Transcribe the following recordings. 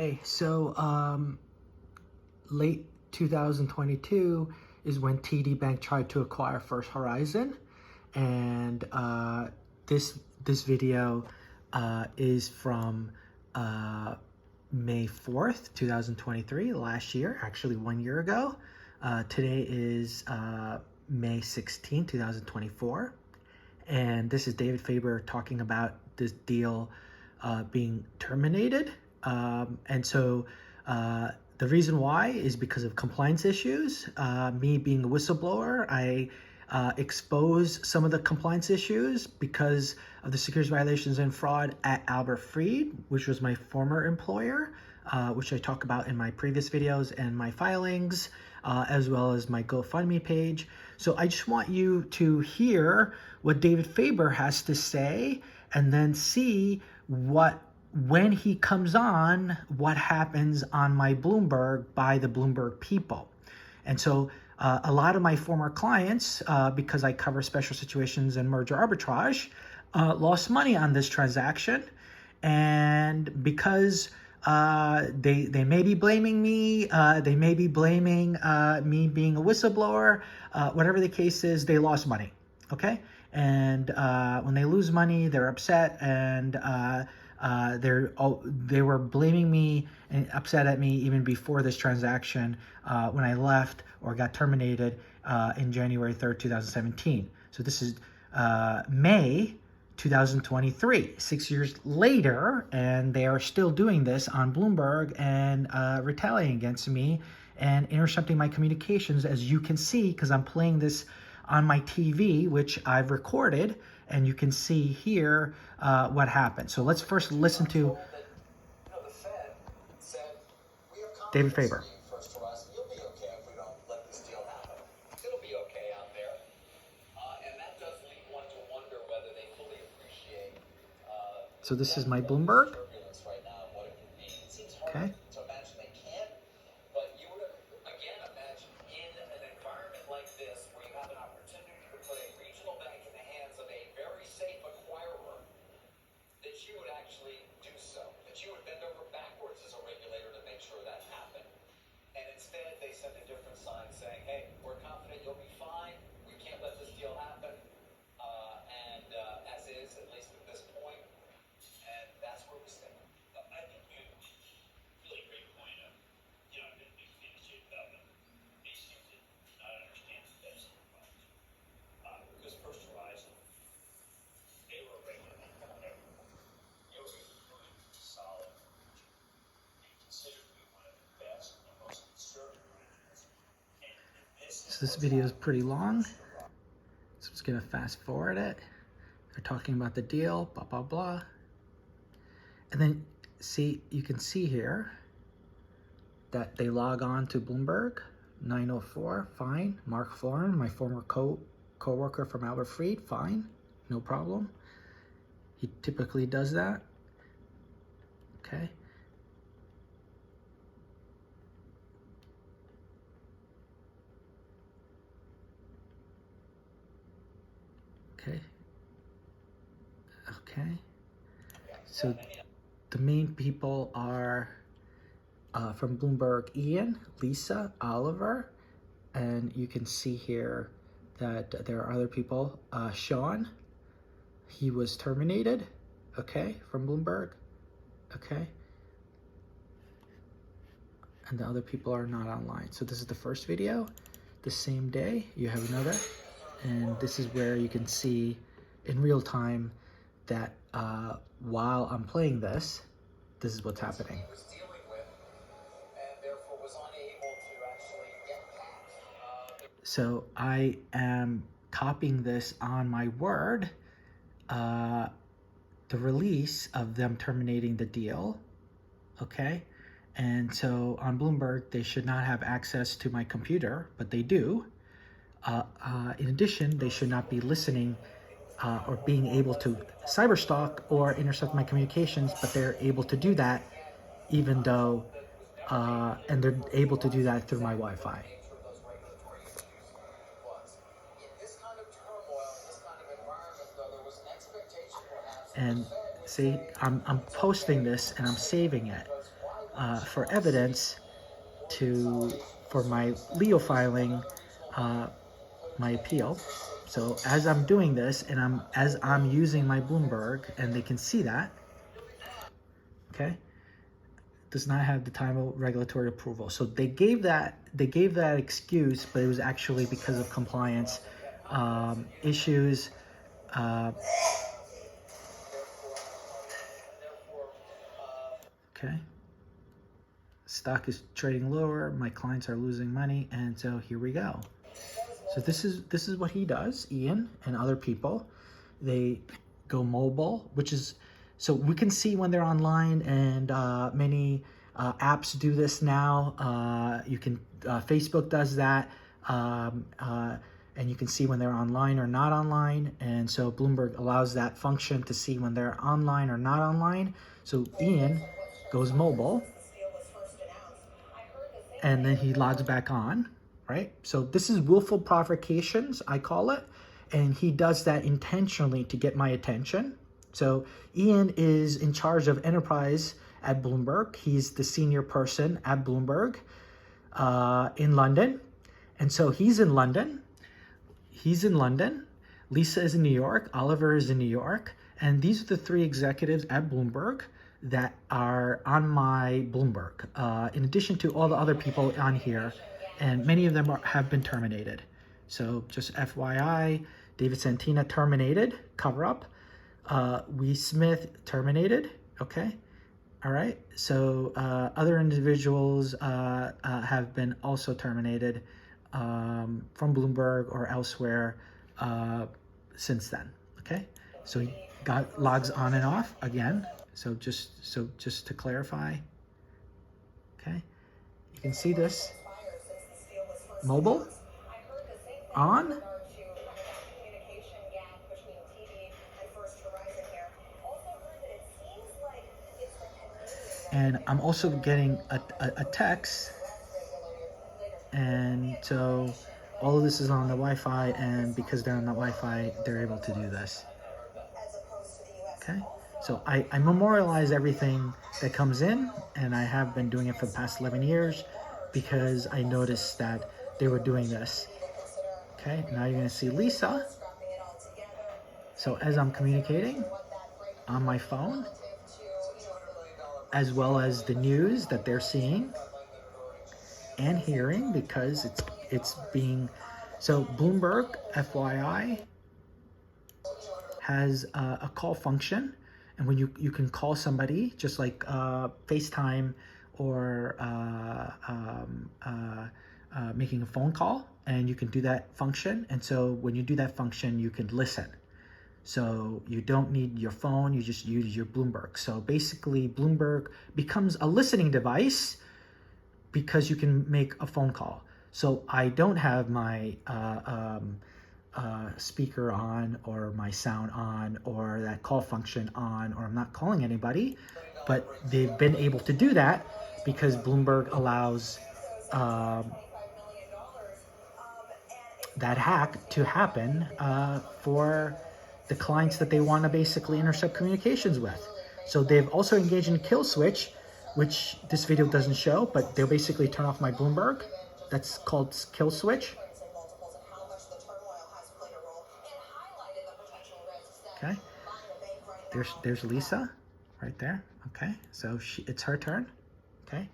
Late 2022 is when TD Bank tried to acquire First Horizon, and this video is from May 4th, 2023, last year, actually 1 year ago. Today is May 16, 2024, and this is David Faber talking about this deal being terminated. The reason why is because of compliance issues. Me being a whistleblower, I expose some of the compliance issues because of the securities violations and fraud at Albert Freed, which was my former employer, which I talk about in my previous videos and my filings, as well as my GoFundMe page. So I just want you to hear what David Faber has to say and then see when he comes on, what happens on my Bloomberg by the Bloomberg people. And so a lot of my former clients, because I cover special situations and merger arbitrage, lost money on this transaction. And because they may be blaming me, they may be blaming me being a whistleblower, whatever the case is, they lost money, okay? And when they lose money, they're upset, and they were blaming me and upset at me even before this transaction when I left or got terminated in January 3rd, 2017. So this is May 2023, 6 years later, and they are still doing this on Bloomberg and retaliating against me and intercepting my communications, as you can see, because I'm playing this on my TV, which I've recorded, and you can see here what happened. So let's first listen to David Faber. You'll be okay if we don't let this deal happen. It'll be okay out there. And that does lead one to wonder whether they fully appreciate so this is my Bloomberg. right now and what it can mean. It seems hard Okay. to imagine they can't, but you would again imagine in an environment like this where you have an opportunity to put a regional bank in the hands of a very safe acquirer, that you would actually do so, that you would bend over backwards as a regulator to make sure that happened. And instead, they send a different sign saying, hey, we're confident you'll be fine. We can't let this deal happen. As is, at least at this point. And that's where we stand. I think you really great point of, I've been a big fan of Jay Belvin. They seem to not understand the depths of the problem. Because First Horizon, they were regulated forever. They were a solid and considered to be one of the best and most conservative regulators. So this video is pretty long, so I'm just gonna fast forward it. They're talking about the deal, blah, blah, blah. And then you can see here that they log on to Bloomberg, 9:04, fine. Mark Florin, my former co-worker from Albert Freed, fine, no problem. He typically does that, okay. Okay, so the main people are from Bloomberg, Ian, Lisa, Oliver, and you can see here that there are other people. Sean, he was terminated, okay, from Bloomberg, okay, and the other people are not online. So this is the first video. The same day, you have another, and this is where you can see in real time that while I'm playing this is what's happening. He was dealing with, and therefore was unable to actually get past. So I am copying this on my Word, the release of them terminating the deal, okay? And so on Bloomberg, they should not have access to my computer, but they do. In addition, they should not be listening or being able to cyberstalk or intercept my communications, but they're able to do that even though, and they're able to do that through my Wi-Fi. And see, I'm posting this and I'm saving it. for evidence for my Leo filing, my appeal. So as I'm doing this, and as I'm using my Bloomberg, and they can see that, okay, does not have the time of regulatory approval. So they gave that excuse, but it was actually because of compliance issues. Okay. Stock is trading lower. My clients are losing money, and so here we go. So this is what he does, Ian, and other people. They go mobile, which is, so we can see when they're online, and many apps do this now. You can Facebook does that, and you can see when they're online or not online. And so Bloomberg allows that function to see when they're online or not online. So Ian goes mobile, and then he logs back on, right? So this is willful provocations, I call it. And he does that intentionally to get my attention. So Ian is in charge of enterprise at Bloomberg. He's the senior person at Bloomberg in London. And so he's in London. Lisa is in New York. Oliver is in New York. And these are the three executives at Bloomberg that are on my Bloomberg, in addition to all the other people on here, and many of them have been terminated. So just FYI, David Santina terminated, cover up. Wee Smith terminated, okay? All right, so other individuals have been also terminated from Bloomberg or elsewhere since then, okay? So he logs on and off again. So just to clarify, okay, you can see this mobile on, and I'm also getting a text, and so all of this is on the Wi-Fi, and because they're on the Wi-Fi, they're able to do this. Okay. So I memorialize everything that comes in, and I have been doing it for the past 11 years because I noticed that they were doing this. Okay, now you're going to see Lisa. So as I'm communicating on my phone, as well as the news that they're seeing and hearing, because it's being, so Bloomberg, FYI, has a call function. And when you can call somebody, just like FaceTime or making a phone call, and you can do that function. And so when you do that function, you can listen. So you don't need your phone, you just use your Bloomberg. So basically Bloomberg becomes a listening device because you can make a phone call. So I don't have my speaker on, or my sound on, or that call function on, or I'm not calling anybody, but they've been able to do that because Bloomberg allows that hack to happen for the clients that they want to basically intercept communications with. So they've also engaged in kill switch, which this video doesn't show, but they'll basically turn off my Bloomberg. That's called kill switch. Okay, there's Lisa right there. Okay, so it's her turn. Okay,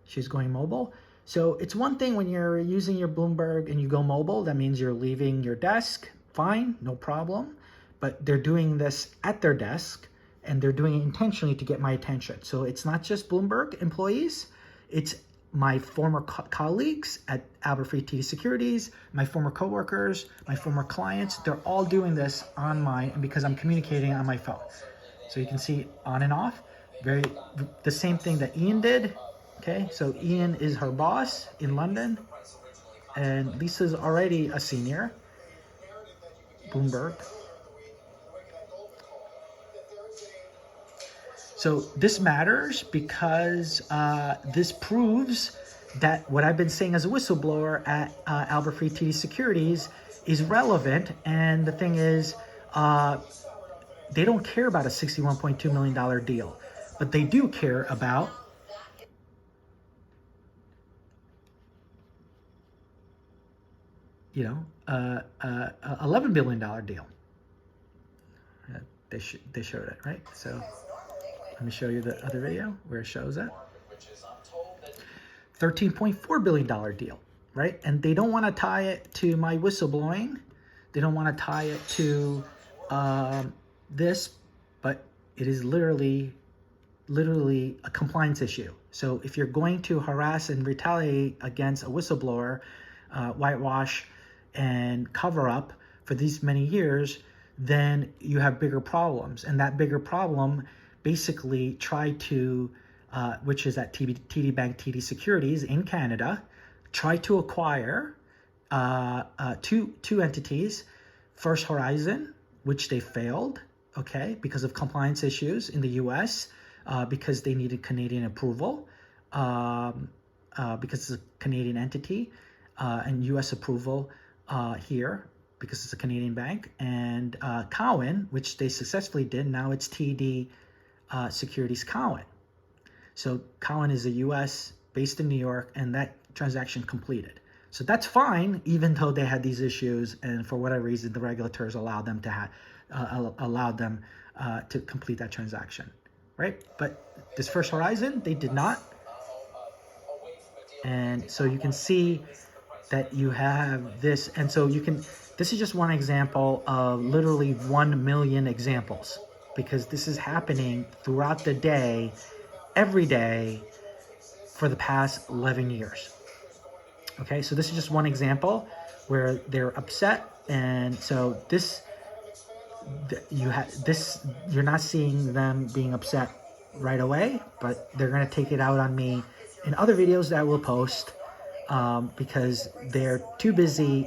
she's going mobile. So it's one thing when you're using your Bloomberg and you go mobile, that means you're leaving your desk, fine, no problem. But they're doing this at their desk, and they're doing it intentionally to get my attention. So it's not just Bloomberg employees, it's my former colleagues at Albert Fried TD Securities, my former coworkers, my former clients. They're all doing this on and because I'm communicating on my phone. So you can see on and off, the same thing that Ian did. Okay, so Ian is her boss in London, and Lisa's already a senior, Bloomberg. So this matters because this proves that what I've been saying as a whistleblower at Albert Fried TD Securities is relevant. And the thing is, they don't care about a $61.2 million deal, but they do care about $11 billion deal. They showed it, right? So let me show you the other video where it shows it. $13.4 billion deal, right? And they don't want to tie it to my whistleblowing. They don't want to tie it to this, but it is literally a compliance issue. So if you're going to harass and retaliate against a whistleblower, whitewash and cover up for these many years, then you have bigger problems. And that bigger problem basically tried to, which is at TD Bank, TD Securities in Canada, tried to acquire two entities, First Horizon, which they failed, okay, because of compliance issues in the US, because they needed Canadian approval, because it's a Canadian entity, and US approval here, because it's a Canadian bank, and Cowen, which they successfully did. Now it's TD Securities Cowen. So Cowen is a US based in New York, and that transaction completed. So that's fine, even though they had these issues, and for whatever reason, the regulators allowed them to to complete that transaction, right? But this First Horizon, they did not. And so you can see that you have this, and so you can, this is just one example of literally 1 million examples, because this is happening throughout the day, every day, for the past 11 years. Okay, so this is just one example where they're upset, and so you're not seeing them being upset right away, but they're gonna take it out on me in other videos that we'll post, because they're too busy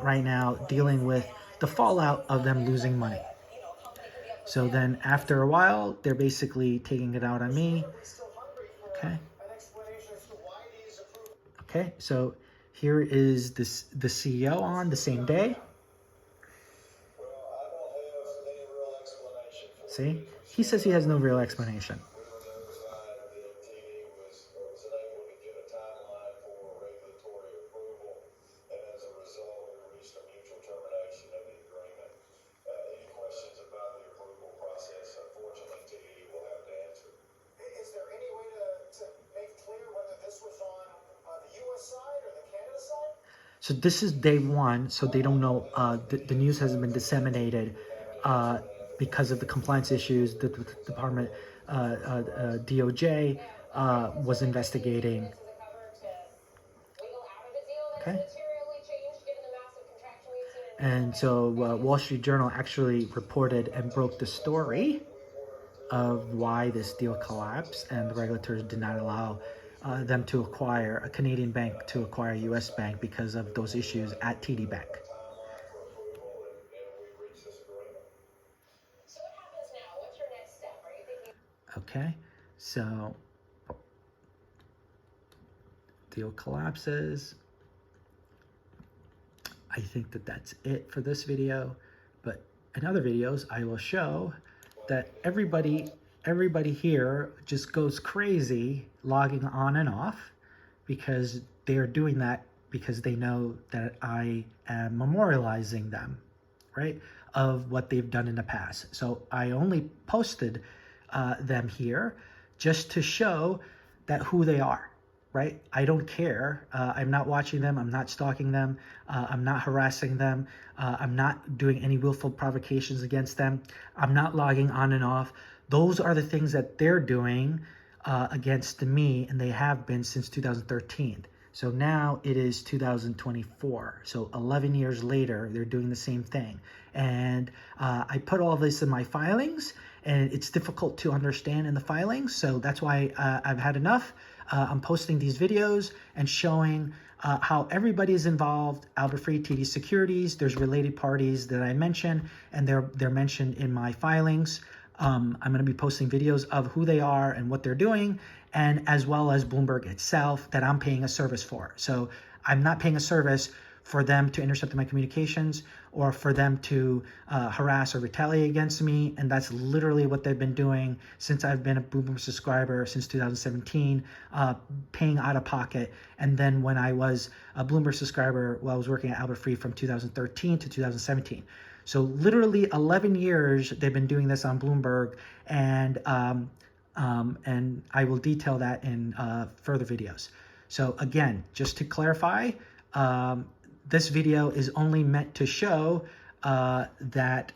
right now dealing with the fallout of them losing money. So then after a while, they're basically taking it out on me. Okay, so here is the CEO on the same day. See, he says he has no real explanation. So this is day one, so they don't know, the news hasn't been disseminated because of the compliance issues. The department, DOJ, was investigating. Okay. And so Wall Street Journal actually reported and broke the story of why this deal collapsed, and the regulators did not allow them to acquire a Canadian bank to acquire a US bank because of those issues at TD Bank. So what happens now? What's your next step? Are you thinking? Okay, so deal collapses. I think that that's it for this video, but in other videos I will show that everybody here just goes crazy logging on and off, because they're doing that because they know that I am memorializing them, right, of what they've done in the past. So I only posted them here just to show that who they are, right? I don't care. I'm not watching them. I'm not stalking them. I'm not harassing them. I'm not doing any willful provocations against them. I'm not logging on and off. Those are the things that they're doing against me, and they have been since 2013. So now it is 2024. So 11 years later, they're doing the same thing. And I put all this in my filings, and it's difficult to understand in the filings. So that's why I've had enough. I'm posting these videos and showing how everybody is involved. Albert Free, TD Securities, there's related parties that I mentioned, and they're mentioned in my filings. I'm going to be posting videos of who they are and what they're doing, and as well as Bloomberg itself that I'm paying a service for. So I'm not paying a service for them to intercept my communications or for them to harass or retaliate against me. And that's literally what they've been doing since I've been a Bloomberg subscriber since 2017, paying out of pocket. And then when I was a Bloomberg subscriber, I was working at Albert Free from 2013 to 2017. So literally 11 years they've been doing this on Bloomberg, and I will detail that in further videos. So again, just to clarify, this video is only meant to show that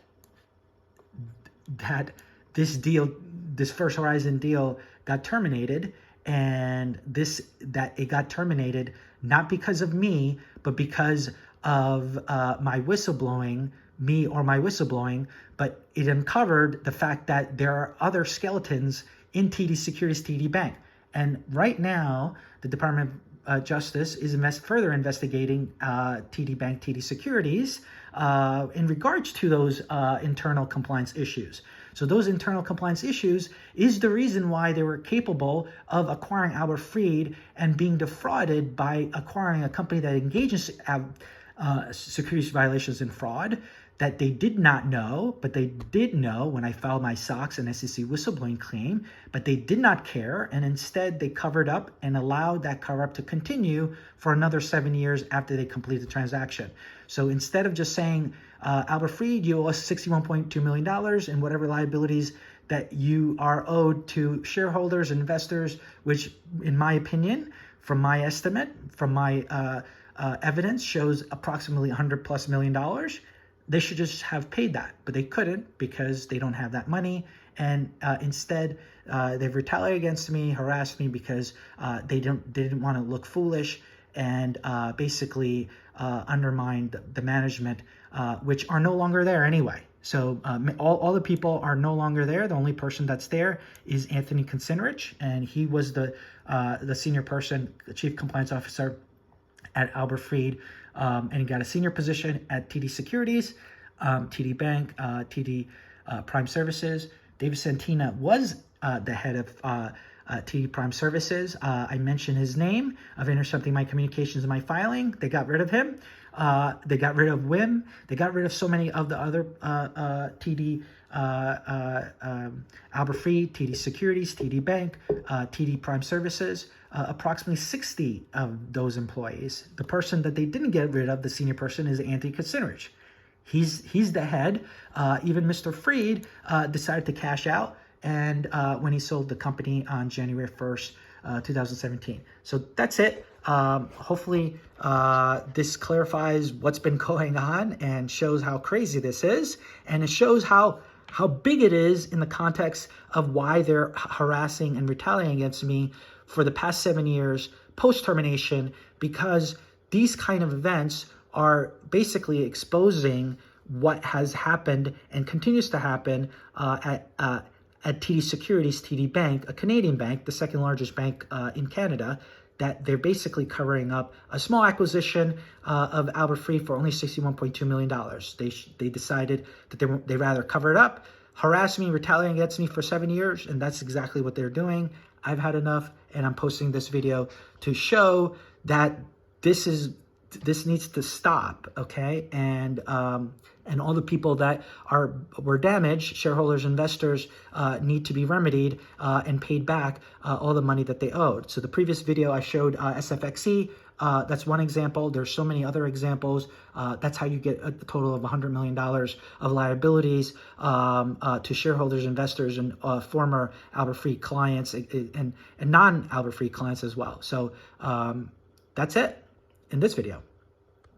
this deal, this First Horizon deal, got terminated, and that it got terminated not because of me, but because of my whistleblowing, but it uncovered the fact that there are other skeletons in TD Securities, TD Bank. And right now, the Department of Justice is further investigating TD Bank, TD Securities in regards to those internal compliance issues. So those internal compliance issues is the reason why they were capable of acquiring Albert Fried and being defrauded by acquiring a company that engages securities violations and fraud that they did not know, but they did know when I filed my SOX and SEC whistleblowing claim, but they did not care, and instead they covered up and allowed that cover-up to continue for another 7 years after they completed the transaction. So instead of just saying, Albert Fried, you owe us $61.2 million and whatever liabilities that you are owed to shareholders and investors, which in my opinion, from my estimate, from my evidence, shows approximately $100+ million, they should just have paid that, but they couldn't because they don't have that money. And instead, they've retaliated against me, harassed me because they didn't want to look foolish, and basically undermined the management, which are no longer there anyway. So all the people are no longer there. The only person that's there is Anthony Kucinich, and he was the senior person, the chief compliance officer at Albert Fried, and he got a senior position at TD Securities, TD Bank, TD Prime Services. David Santina was the head of TD Prime Services. I mentioned his name of intercepting my communications in my filing. They got rid of him. They got rid of WIM. They got rid of so many of the other TD, Albert Fried, TD Securities, TD Bank, TD Prime Services. Approximately 60 of those employees. The person that they didn't get rid of, the senior person, is Anthony Kucinich. He's the head. Even Mr. Fried decided to cash out, and when he sold the company on January 1st, 2017. So that's it. Hopefully this clarifies what's been going on and shows how crazy this is, and it shows how big it is in the context of why they're harassing and retaliating against me for the past 7 years post-termination, because these kind of events are basically exposing what has happened and continues to happen at TD Securities, TD Bank, a Canadian bank, the second largest bank in Canada, that they're basically covering up a small acquisition of Albert Fried for only $61.2 million. They decided that they'd rather cover it up, harass me, retaliate against me for 7 years, and that's exactly what they're doing. I've had enough, and I'm posting this video to show that this needs to stop, okay? And all the people that were damaged, shareholders, investors, need to be remedied and paid back all the money that they owed. So the previous video I showed SFXE. That's one example. There's so many other examples. That's how you get a total of $100 million of liabilities to shareholders, investors, and former Albert Fried clients and non-Albert Fried clients as well. So that's it in this video.